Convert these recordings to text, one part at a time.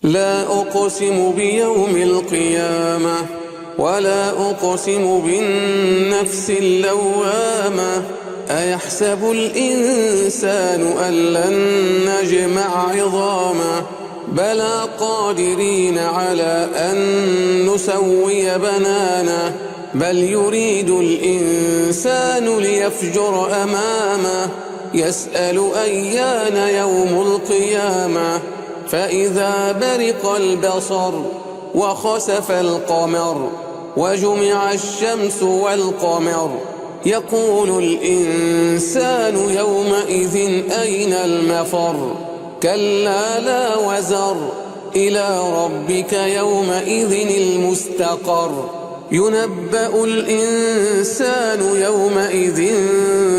لا أقسم بيوم القيامة ولا أقسم بالنفس اللوامة أيحسب الإنسان أن لن نجمع عظامه بلى قادرين على أن نسوي بنانه بل يريد الإنسان ليفجر أمامه يسأل أيان يوم القيامة فإذا برق البصر وخسف القمر وجمع الشمس والقمر يقول الإنسان يومئذ أين المفر كلا لا وزر إلى ربك يومئذ المستقر ينبأ الإنسان يومئذ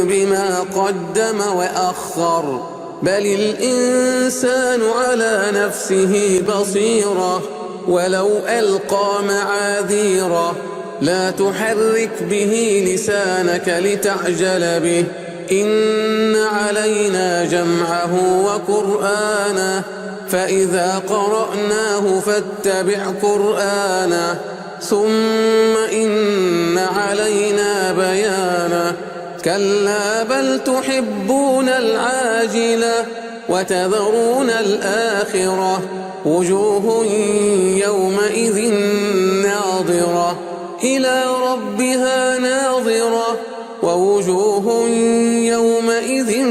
بما قدم وأخر بل الإنسان على نفسه بصيرة ولو ألقى معاذيره لا تحرك به لسانك لتعجل به إن علينا جمعه وقرآنه فإذا قرأناه فاتبع قرآنه ثم إن علينا بيانه كلا بل تحبون العاجلة وتذرون الآخرة وجوه يومئذ ناظرة إلى ربها ناظرة ووجوه يومئذ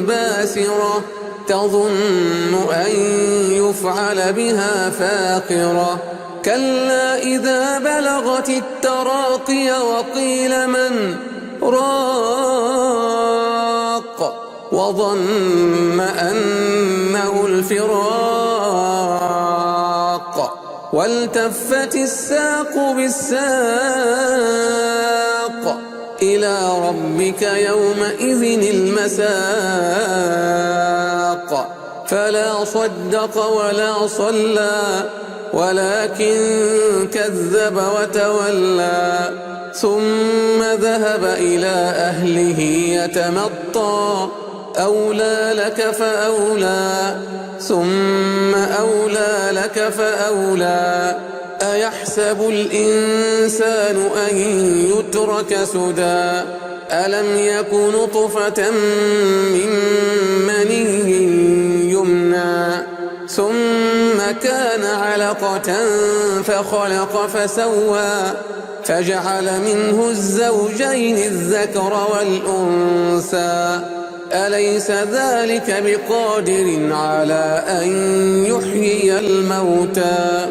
باسرة تظن أن يفعل بها فاقرة كلا إذا بلغت التراقي وقيل من راق وظن أنه الفراق والتفت الساق بالساق إلى ربك يومئذ المساق فلا صدق ولا صلى ولكن كذب وتولى ثم ذهب إلى أهله يتمطى أولى لك فأولى ثم أولى لك فأولى أيحسب الإنسان أن يترك سدى ألم يك نطفة من مني يمنى ثم كان علقة فخلق فسوى فجعل منه الزوجين الذكر والأنثى أليس ذلك بقادر على أن يحيي الموتى